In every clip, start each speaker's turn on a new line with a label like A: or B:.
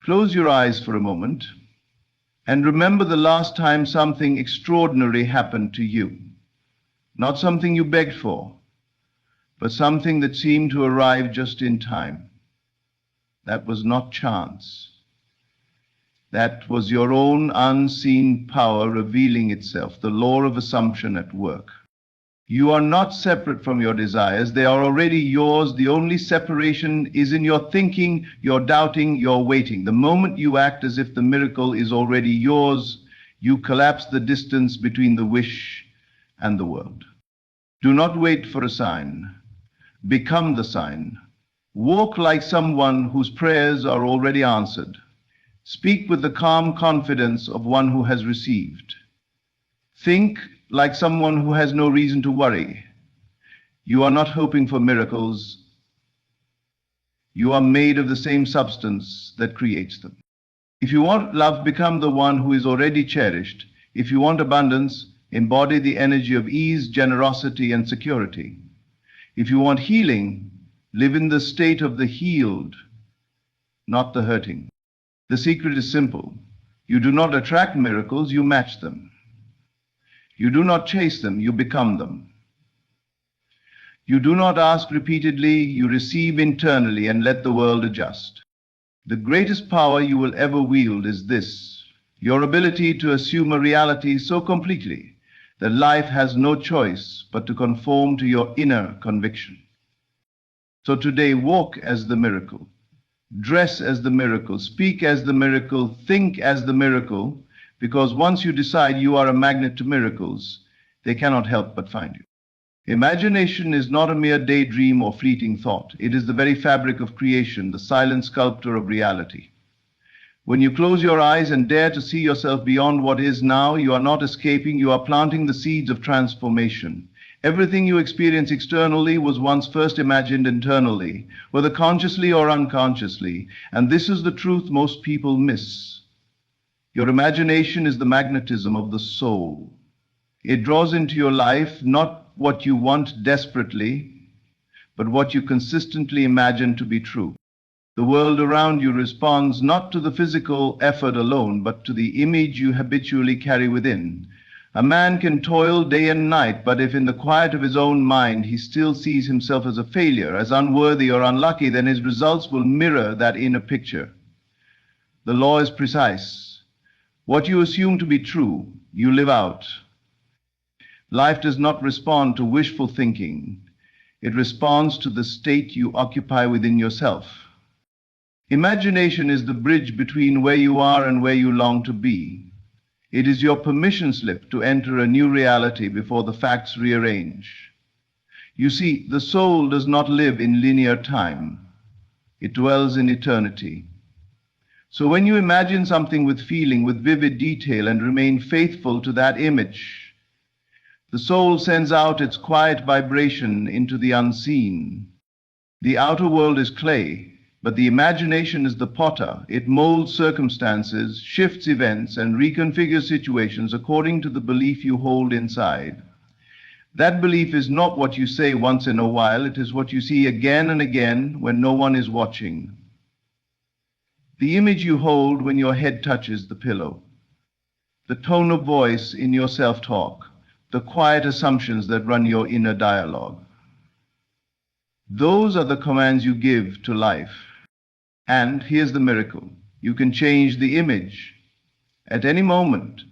A: Close your eyes for a moment and remember the last time something extraordinary happened to you. Not something you begged for, but something that seemed to arrive just in time. That was not chance. That was your own unseen power revealing itself, the law of assumption at work. You are not separate from your desires. They are already yours. The only separation is in your thinking, your doubting, your waiting. The moment you act as if the miracle is already yours, you collapse the distance between the wish and the world. Do not wait for a sign. Become the sign. Walk like someone whose prayers are already answered. Speak with the calm confidence of one who has received. Think like someone who has no reason to worry. You are not hoping for miracles. You are made of the same substance that creates them. If you want love, become the one who is already cherished. If you want abundance, embody the energy of ease, generosity, and security. If you want healing, live in the state of the healed, not the hurting. The secret is simple. You do not attract miracles, you match them. You do not chase them, you become them. You do not ask repeatedly, you receive internally and let the world adjust. The greatest power you will ever wield is this, your ability to assume a reality so completely that life has no choice but to conform to your inner conviction. So today, walk as the miracle, dress as the miracle, speak as the miracle, think as the miracle, because once you decide you are a magnet to miracles, they cannot help but find you. Imagination is not a mere daydream or fleeting thought. It is the very fabric of creation, the silent sculptor of reality. When you close your eyes and dare to see yourself beyond what is now, you are not escaping, you are planting the seeds of transformation. Everything you experience externally was once first imagined internally, whether consciously or unconsciously, and this is the truth most people miss. Your imagination is the magnetism of the soul. It draws into your life not what you want desperately, but what you consistently imagine to be true. The world around you responds not to the physical effort alone, but to the image you habitually carry within. A man can toil day and night, but if in the quiet of his own mind he still sees himself as a failure, as unworthy or unlucky, then his results will mirror that inner picture. The law is precise. What you assume to be true, you live out. Life does not respond to wishful thinking. It responds to the state you occupy within yourself. Imagination is the bridge between where you are and where you long to be. It is your permission slip to enter a new reality before the facts rearrange. You see, the soul does not live in linear time. It dwells in eternity. So when you imagine something with feeling, with vivid detail, and remain faithful to that image, the soul sends out its quiet vibration into the unseen. The outer world is clay, but the imagination is the potter. It molds circumstances, shifts events, and reconfigures situations according to the belief you hold inside. That belief is not what you say once in a while. It is what you see again and again when no one is watching. The image you hold when your head touches the pillow. The tone of voice in your self-talk. The quiet assumptions that run your inner dialogue. Those are the commands you give to life. And here's the miracle. You can change the image. At any moment,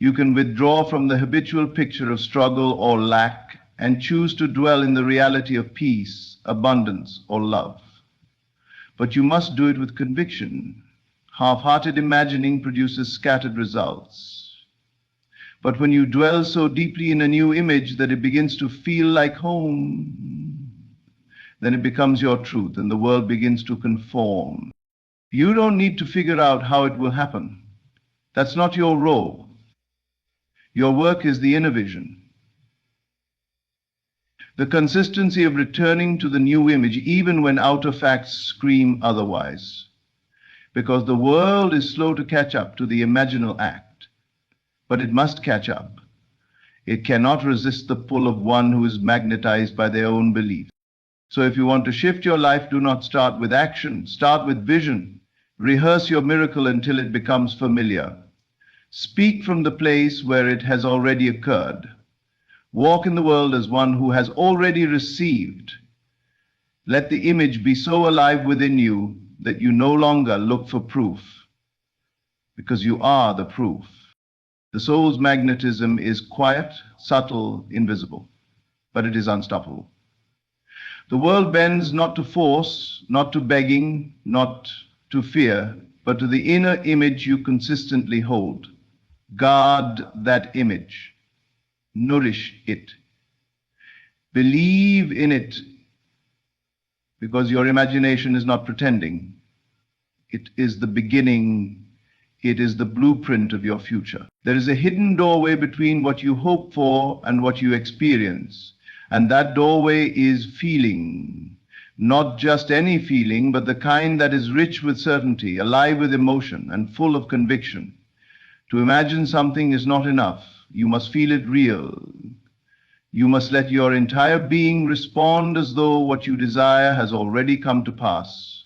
A: you can withdraw from the habitual picture of struggle or lack and choose to dwell in the reality of peace, abundance, or love. But you must do it with conviction. Half-hearted imagining produces scattered results. But when you dwell so deeply in a new image that it begins to feel like home, then it becomes your truth and the world begins to conform. You don't need to figure out how it will happen. That's not your role. Your work is the inner vision. The consistency of returning to the new image even when outer facts scream otherwise. Because the world is slow to catch up to the imaginal act. But it must catch up. It cannot resist the pull of one who is magnetized by their own belief. So if you want to shift your life, do not start with action, start with vision. Rehearse your miracle until it becomes familiar. Speak from the place where it has already occurred. Walk in the world as one who has already received. Let the image be so alive within you that you no longer look for proof, because you are the proof. The soul's magnetism is quiet, subtle, invisible, but it is unstoppable. The world bends not to force, not to begging, not to fear, but to the inner image you consistently hold. Guard that image. Nourish it. Believe in it, because your imagination is not pretending. It is the beginning. It is the blueprint of your future. There is a hidden doorway between what you hope for and what you experience. And that doorway is feeling. Not just any feeling, but the kind that is rich with certainty, alive with emotion, and full of conviction. To imagine something is not enough. You must feel it real. You must let your entire being respond as though what you desire has already come to pass.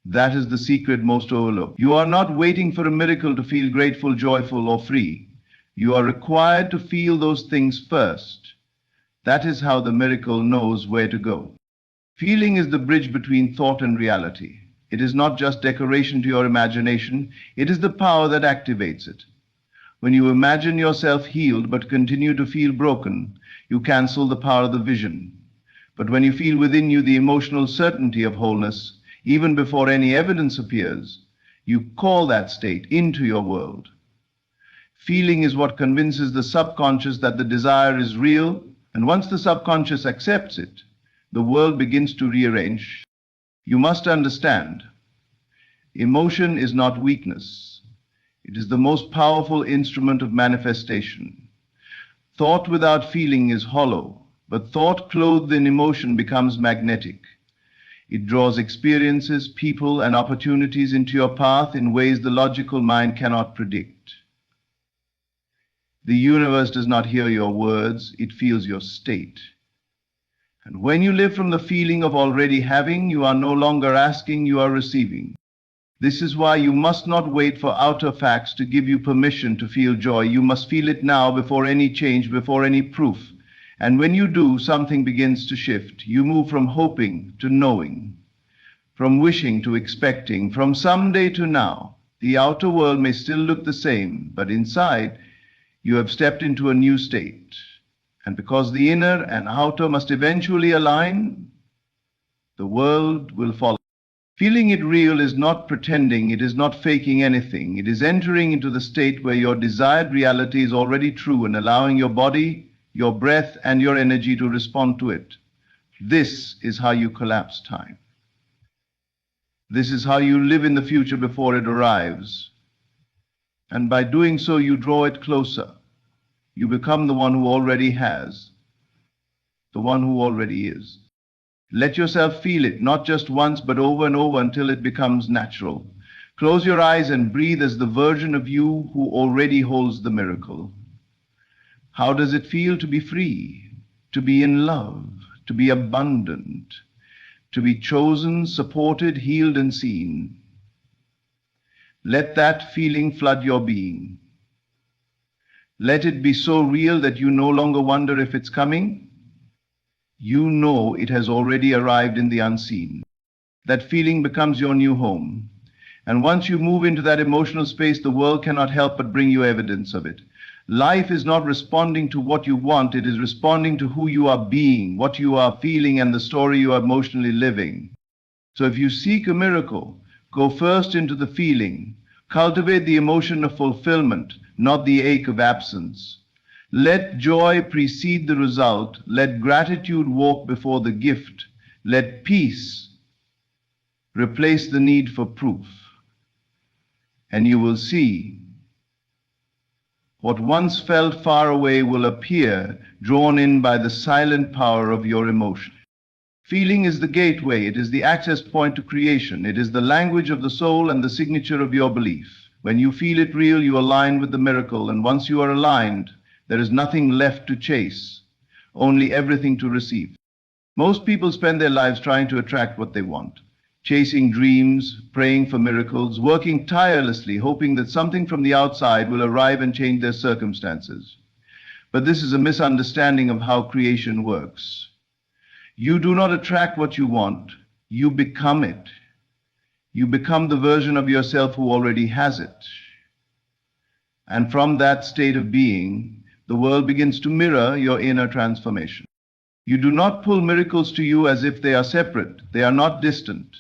A: That is the secret most overlooked. You are not waiting for a miracle to feel grateful, joyful, or free. You are required to feel those things first. That is how the miracle knows where to go. Feeling is the bridge between thought and reality. It is not just decoration to your imagination, it is the power that activates it. When you imagine yourself healed but continue to feel broken, you cancel the power of the vision. But when you feel within you the emotional certainty of wholeness, even before any evidence appears, you call that state into your world. Feeling is what convinces the subconscious that the desire is real, and once the subconscious accepts it, the world begins to rearrange. You must understand, emotion is not weakness. It is the most powerful instrument of manifestation. Thought without feeling is hollow, but thought clothed in emotion becomes magnetic. It draws experiences, people, and opportunities into your path in ways the logical mind cannot predict. The universe does not hear your words, it feels your state. And when you live from the feeling of already having, you are no longer asking, you are receiving. This is why you must not wait for outer facts to give you permission to feel joy. You must feel it now before any change, before any proof. And when you do, something begins to shift. You move from hoping to knowing, from wishing to expecting, from someday to now. The outer world may still look the same, but inside, you have stepped into a new state. And because the inner and outer must eventually align, the world will follow. Feeling it real is not pretending, it is not faking anything. It is entering into the state where your desired reality is already true and allowing your body, your breath, and your energy to respond to it. This is how you collapse time. This is how you live in the future before it arrives. And by doing so, you draw it closer. You become the one who already has, the one who already is. Let yourself feel it, not just once, but over and over until it becomes natural. Close your eyes and breathe as the version of you who already holds the miracle. How does it feel to be free, to be in love, to be abundant, to be chosen, supported, healed, and seen? Let that feeling flood your being. Let it be so real that you no longer wonder if it's coming. You know it has already arrived in the unseen. That feeling becomes your new home. And once you move into that emotional space, the world cannot help but bring you evidence of it. Life is not responding to what you want, it is responding to who you are being, what you are feeling, and the story you are emotionally living. So if you seek a miracle, go first into the feeling. Cultivate the emotion of fulfillment, not the ache of absence. Let joy precede the result. Let gratitude walk before the gift. Let peace replace the need for proof. And you will see what once felt far away will appear, drawn in by the silent power of your emotion. Feeling is the gateway. It is the access point to creation. It is the language of the soul and the signature of your belief. When you feel it real, you align with the miracle. And once you are aligned, there is nothing left to chase, only everything to receive. Most people spend their lives trying to attract what they want. chasing dreams, praying for miracles, working tirelessly, hoping that something from the outside will arrive and change their circumstances. But this is a misunderstanding of how creation works. You do not attract what you want, you become it. You become the version of yourself who already has it. And from that state of being, the world begins to mirror your inner transformation. You do not pull miracles to you as if they are separate. They are not distant.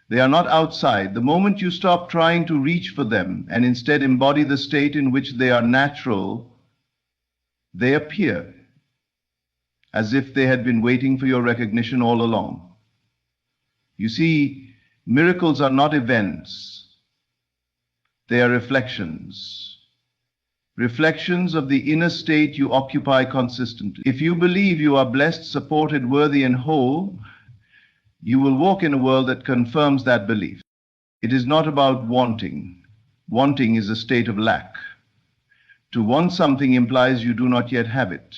A: They are not outside. The moment you stop trying to reach for them and instead embody the state in which they are natural, they appear as if they had been waiting for your recognition all along. You see, miracles are not events. They are reflections. Reflections of the inner state you occupy consistently. If you believe you are blessed, supported, worthy, and whole, you will walk in a world that confirms that belief. It is not about wanting. Wanting is a state of lack. To want something implies you do not yet have it.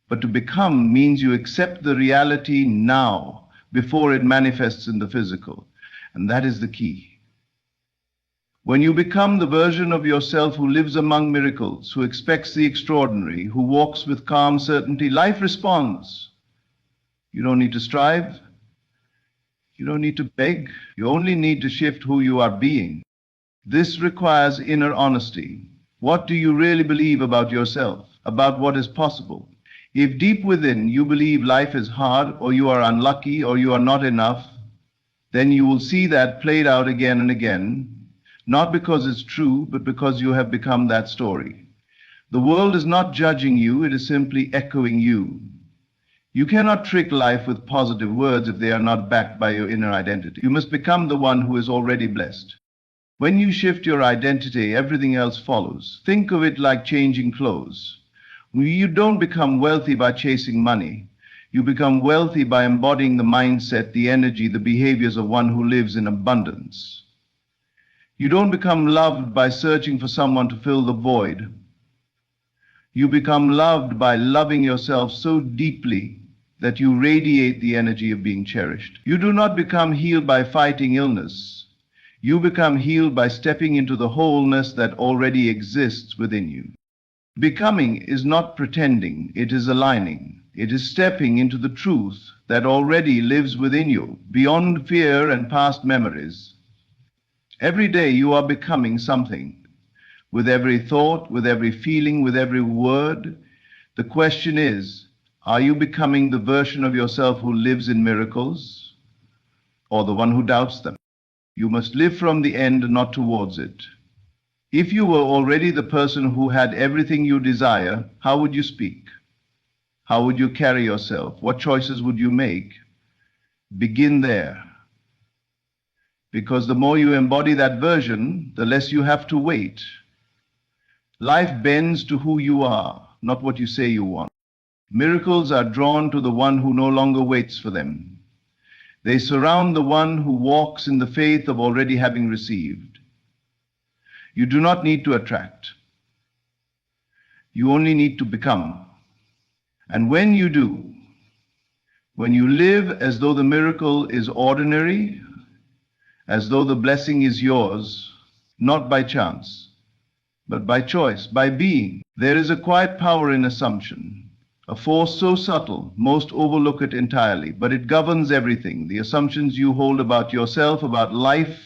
A: But to become means you accept the reality now before it manifests in the physical. And that is the key. When you become the version of yourself who lives among miracles, who expects the extraordinary, who walks with calm certainty, life responds. You don't need to strive. You don't need to beg. You only need to shift who you are being. This requires inner honesty. What do you really believe about yourself, about what is possible? If deep within you believe life is hard, or you are unlucky, or you are not enough, then you will see that played out again and again, not because it's true, but because you have become that story. The world is not judging you, it is simply echoing you. You cannot trick life with positive words if they are not backed by your inner identity. You must become the one who is already blessed. When you shift your identity, everything else follows. Think of it like changing clothes. You don't become wealthy by chasing money. You become wealthy by embodying the mindset, the energy, the behaviors of one who lives in abundance. You don't become loved by searching for someone to fill the void. You become loved by loving yourself so deeply that you radiate the energy of being cherished. You do not become healed by fighting illness. You become healed by stepping into the wholeness that already exists within you. Becoming is not pretending, it is aligning. It is stepping into the truth that already lives within you, beyond fear and past memories. Every day you are becoming something. With every thought, with every feeling, with every word. The question is, are you becoming the version of yourself who lives in miracles, or the one who doubts them? You must live from the end and not towards it. If you were already the person who had everything you desire, how would you speak? How would you carry yourself? What choices would you make? Begin there. Because the more you embody that version, the less you have to wait. Life bends to who you are, not what you say you want. Miracles are drawn to the one who no longer waits for them. They surround the one who walks in the faith of already having received. You do not need to attract. You only need to become. And when you do, when you live as though the miracle is ordinary, as though the blessing is yours, not by chance, but by choice, by being, there is a quiet power in assumption. A force so subtle, most overlook it entirely, but it governs everything. The assumptions you hold about yourself, about life,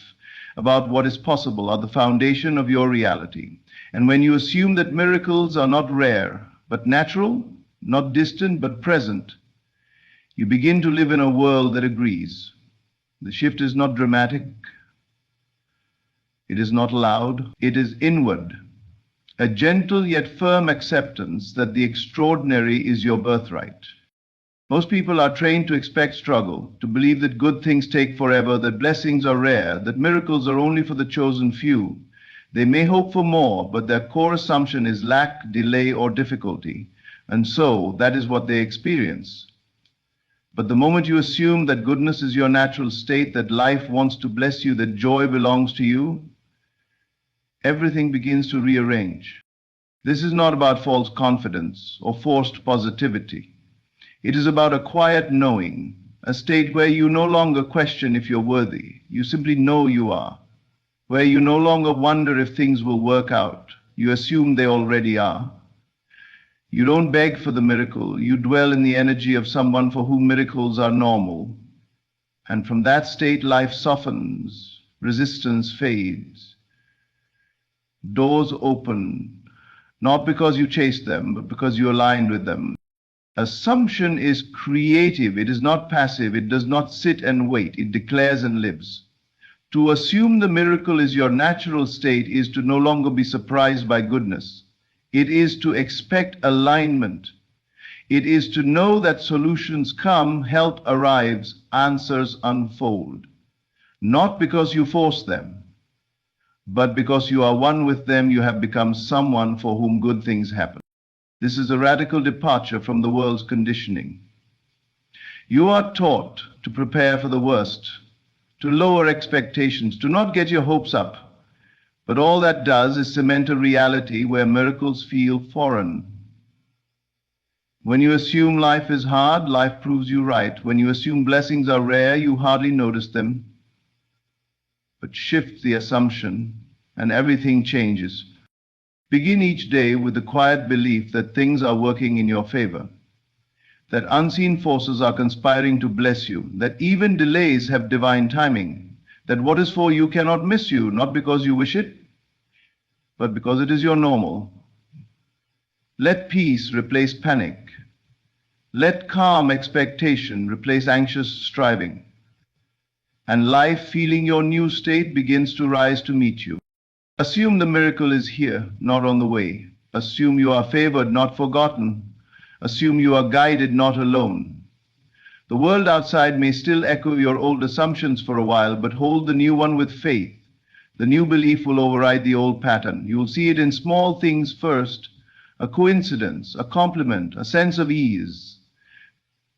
A: about what is possible are the foundation of your reality. And when you assume that miracles are not rare, but natural, not distant, but present, you begin to live in a world that agrees. The shift is not dramatic. It is not loud. It is inward. A gentle yet firm acceptance that the extraordinary is your birthright. Most people are trained to expect struggle, to believe that good things take forever, that blessings are rare, that miracles are only for the chosen few. They may hope for more, but their core assumption is lack, delay, or difficulty. And so, that is what they experience. But the moment you assume that goodness is your natural state, that life wants to bless you, that joy belongs to you, everything begins to rearrange. This is not about false confidence or forced positivity. It is about a quiet knowing a state where you no longer question if you're worthy. You simply know you are, where you no longer wonder if things will work out. You assume they already are. You don't beg for the miracle. You dwell in the energy of someone for whom miracles are normal. And from that state, life softens, resistance fades, doors open, not because you chased them, but because you aligned with them. Assumption is creative. It is not passive. It does not sit and wait. It declares and lives. To assume the miracle is your natural state is to no longer be surprised by goodness. It is to expect alignment. It is to know that solutions come, help arrives, answers unfold. Not because you force them, but because you are one with them, you have become someone for whom good things happen. This is a radical departure from the world's conditioning. You are taught to prepare for the worst, to lower expectations, to not get your hopes up. But all that does is cement a reality where miracles feel foreign. When you assume life is hard, life proves you right. When you assume blessings are rare, you hardly notice them. But shift the assumption, and everything changes. Begin each day with the quiet belief that things are working in your favor, that unseen forces are conspiring to bless you, that even delays have divine timing, that what is for you cannot miss you, not because you wish it, but because it is your normal. Let peace replace panic. Let calm expectation replace anxious striving. And life, feeling your new state, begins to rise to meet you. Assume the miracle is here, not on the way. Assume you are favored, not forgotten. Assume you are guided, not alone. The world outside may still echo your old assumptions for a while, but hold the new one with faith. The new belief will override the old pattern. You will see it in small things first, a coincidence, a compliment, a sense of ease.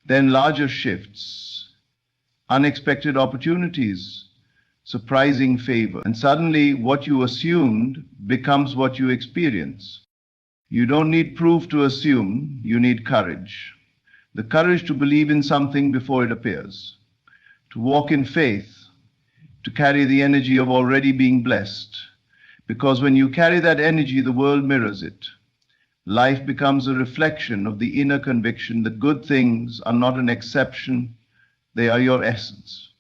A: Then larger shifts, unexpected opportunities, surprising favor. And suddenly what you assumed becomes what you experience. You don't need proof to assume, you need courage. The courage to believe in something before it appears, to walk in faith, to carry the energy of already being blessed. Because when you carry that energy, the world mirrors it. Life becomes a reflection of the inner conviction that good things are not an exception, they are your essence.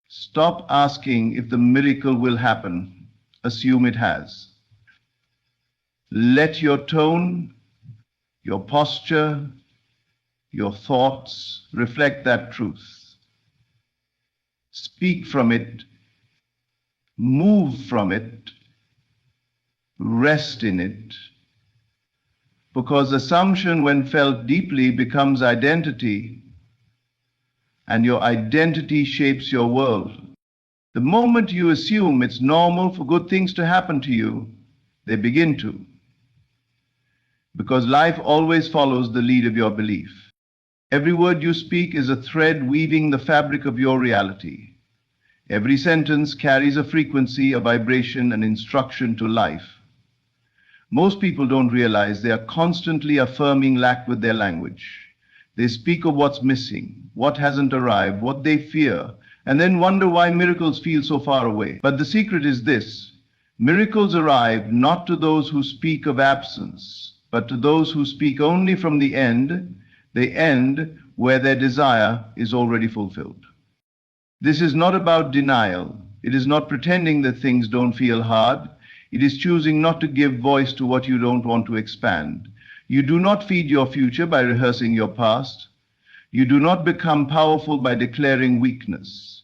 A: Stop asking if the miracle will happen. Assume it has. Let your tone, your posture, your thoughts reflect that truth. Speak from it, move from it, rest in it. Because assumption, when felt deeply, becomes identity, and your identity shapes your world. The moment you assume it's normal for good things to happen to you, they begin to. Because life always follows the lead of your belief. Every word you speak is a thread weaving the fabric of your reality. Every sentence carries a frequency, a vibration, an instruction to life. Most people don't realize they are constantly affirming lack with their language. They speak of what's missing, what hasn't arrived, what they fear, and then wonder why miracles feel so far away. But the secret is this: miracles arrive not to those who speak of absence, but to those who speak only from the end where their desire is already fulfilled. This is not about denial. It is not pretending that things don't feel hard. It is choosing not to give voice to what you don't want to expand. You do not feed your future by rehearsing your past. You do not become powerful by declaring weakness.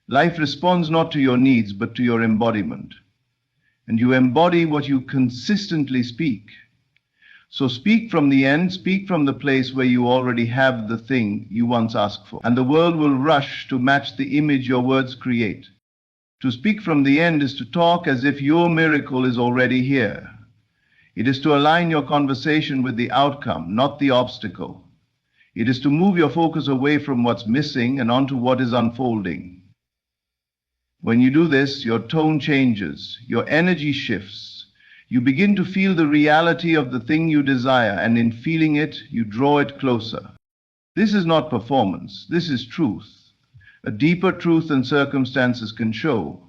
A: Life responds not to your needs, but to your embodiment. And you embody what you consistently speak. So speak from the end, speak from the place where you already have the thing you once asked for. And the world will rush to match the image your words create. To speak from the end is to talk as if your miracle is already here. It is to align your conversation with the outcome, not the obstacle. It is to move your focus away from what's missing and onto what is unfolding. When you do this, your tone changes, your energy shifts. You begin to feel the reality of the thing you desire, and in feeling it, you draw it closer. This is not performance, this is truth. A deeper truth than circumstances can show,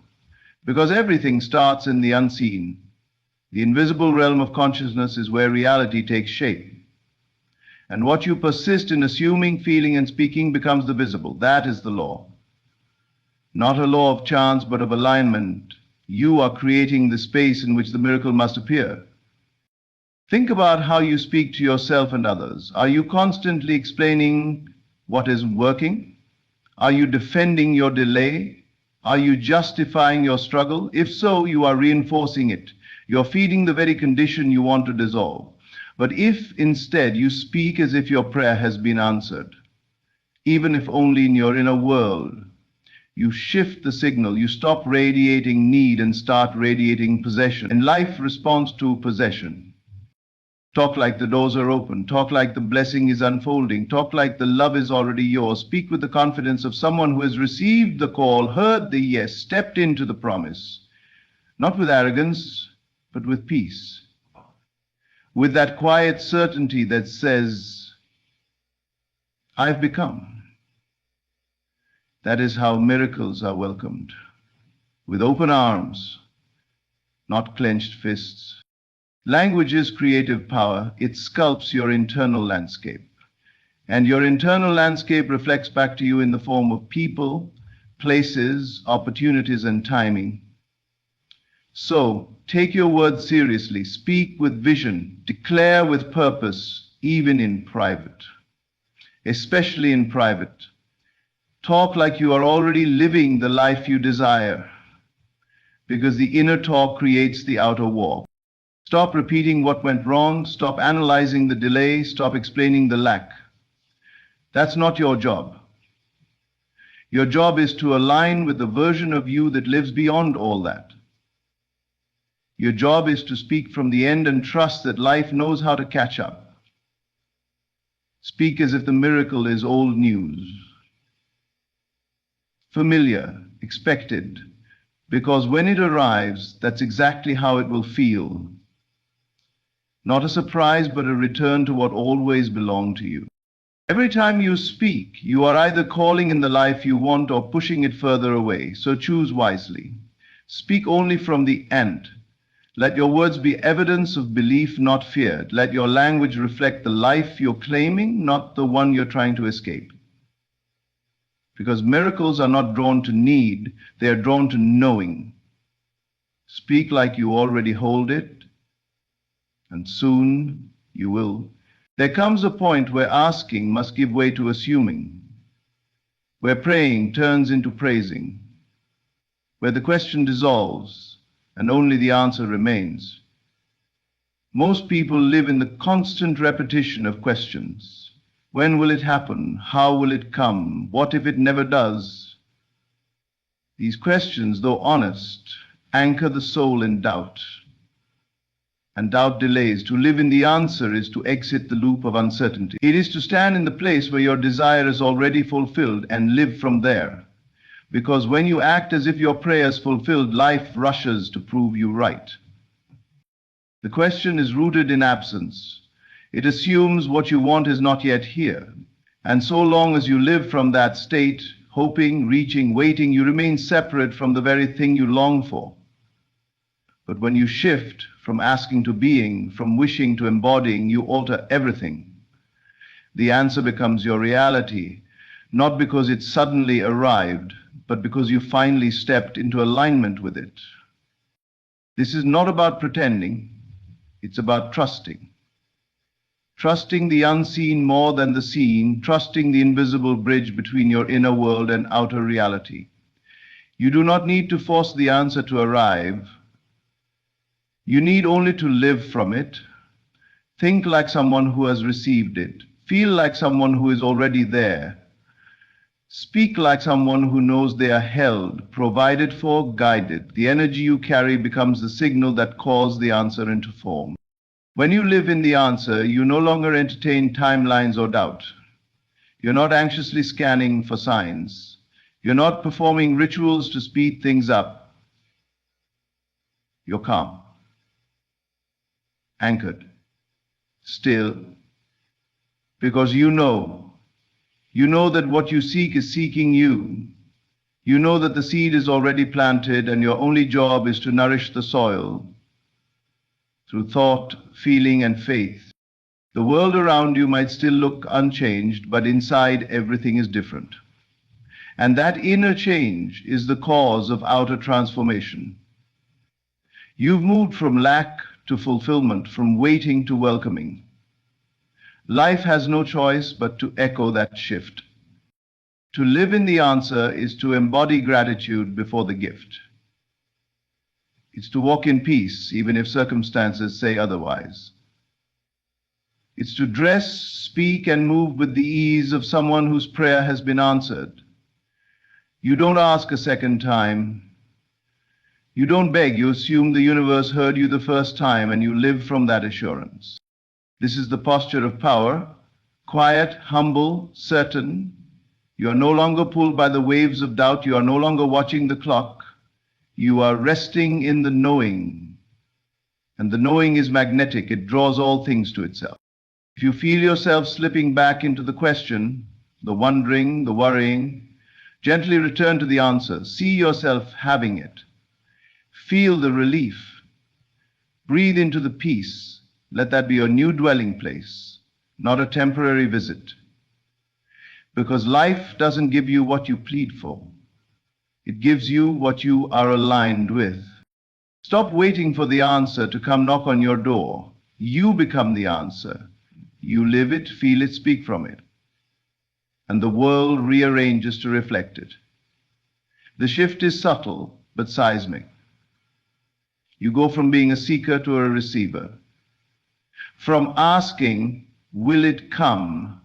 A: because everything starts in the unseen. The invisible realm of consciousness is where reality takes shape. And what you persist in assuming, feeling, and speaking becomes the visible. That is the law. Not a law of chance, but of alignment. You are creating the space in which the miracle must appear. Think about how you speak to yourself and others. Are you constantly explaining what isn't working? Are you defending your delay? Are you justifying your struggle? If so, you are reinforcing it. You're feeding the very condition you want to dissolve. But if instead you speak as if your prayer has been answered, even if only in your inner world, you shift the signal, you stop radiating need and start radiating possession. And life responds to possession. Talk like the doors are open. Talk like the blessing is unfolding. Talk like the love is already yours. Speak with the confidence of someone who has received the call, heard the yes, stepped into the promise. Not with arrogance, but with peace. With that quiet certainty that says, I've become. That is how miracles are welcomed. With open arms, not clenched fists. Language is creative power. It sculpts your internal landscape. And your internal landscape reflects back to you in the form of people, places, opportunities, and timing. So, take your words seriously. Speak with vision. Declare with purpose, even in private. Especially in private. Talk like you are already living the life you desire, because the inner talk creates the outer walk. Stop repeating what went wrong. Stop analyzing the delay. Stop explaining the lack. That's not your job. Your job is to align with the version of you that lives beyond all that. Your job is to speak from the end and trust that life knows how to catch up. Speak as if the miracle is old news. Familiar, expected, because when it arrives, that's exactly how it will feel. Not a surprise, but a return to what always belonged to you. Every time you speak, you are either calling in the life you want or pushing it further away, so choose wisely. Speak only from the end. Let your words be evidence of belief, not feared. Let your language reflect the life you're claiming, not the one you're trying to escape. Because miracles are not drawn to need, they are drawn to knowing. Speak like you already hold it, and soon you will. There comes a point where asking must give way to assuming, where praying turns into praising, where the question dissolves and only the answer remains. Most people live in the constant repetition of questions. When will it happen? How will it come? What if it never does? These questions, though honest, anchor the soul in doubt. And doubt delays. To live in the answer is to exit the loop of uncertainty. It is to stand in the place where your desire is already fulfilled and live from there. Because when you act as if your prayer is fulfilled, life rushes to prove you right. The question is rooted in absence. It assumes what you want is not yet here. And so long as you live from that state, hoping, reaching, waiting, you remain separate from the very thing you long for. But when you shift from asking to being, from wishing to embodying, you alter everything. The answer becomes your reality, not because it suddenly arrived, but because you finally stepped into alignment with it. This is not about pretending, it's about trusting. Trusting the unseen more than the seen, trusting the invisible bridge between your inner world and outer reality. You do not need to force the answer to arrive. You need only to live from it. Think like someone who has received it. Feel like someone who is already there. Speak like someone who knows they are held, provided for, guided. The energy you carry becomes the signal that calls the answer into form. When you live in the answer, you no longer entertain timelines or doubt. You're not anxiously scanning for signs. You're not performing rituals to speed things up. You're calm, anchored, still, because you know You know that what you seek is seeking you. You know that the seed is already planted and your only job is to nourish the soil through thought, feeling, and faith. The world around you might still look unchanged, but inside everything is different. And that inner change is the cause of outer transformation. You've moved from lack to fulfillment, from waiting to welcoming. Life has no choice but to echo that shift. To live in the answer is to embody gratitude before the gift. It's to walk in peace, even if circumstances say otherwise. It's to dress, speak, and move with the ease of someone whose prayer has been answered. You don't ask a second time. You don't beg. You assume the universe heard you the first time, and you live from that assurance. This is the posture of power, quiet, humble, certain. You are no longer pulled by the waves of doubt. You are no longer watching the clock. You are resting in the knowing. And the knowing is magnetic. It draws all things to itself. If you feel yourself slipping back into the question, the wondering, the worrying, gently return to the answer. See yourself having it. Feel the relief. Breathe into the peace. Let that be your new dwelling place, not a temporary visit. Because life doesn't give you what you plead for. It gives you what you are aligned with. Stop waiting for the answer to come knock on your door. You become the answer. You live it, feel it, speak from it. And the world rearranges to reflect it. The shift is subtle but seismic. You go from being a seeker to a receiver. From asking, will it come,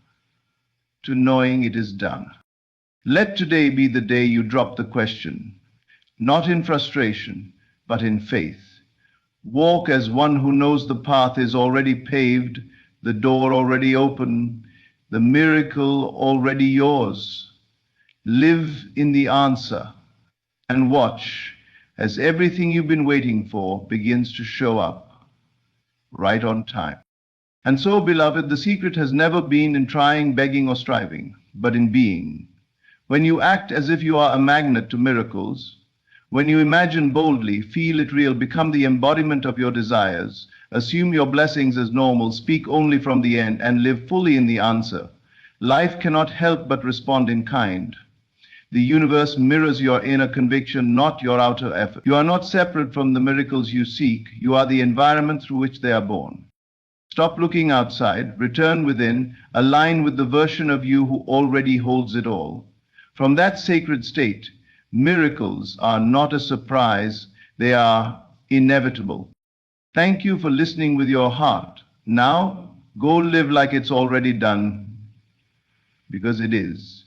A: to knowing it is done. Let today be the day you drop the question, not in frustration, but in faith. Walk as one who knows the path is already paved, the door already open, the miracle already yours. Live in the answer and watch as everything you've been waiting for begins to show up right on time. And so, beloved, the secret has never been in trying, begging, or striving, but in being. When you act as if you are a magnet to miracles, when you imagine boldly, feel it real, become the embodiment of your desires, assume your blessings as normal, speak only from the end, and live fully in the answer, life cannot help but respond in kind. The universe mirrors your inner conviction, not your outer effort. You are not separate from the miracles you seek. You are the environment through which they are born. Stop looking outside, return within, align with the version of you who already holds it all. From that sacred state, miracles are not a surprise, they are inevitable. Thank you for listening with your heart. Now, go live like it's already done, because it is.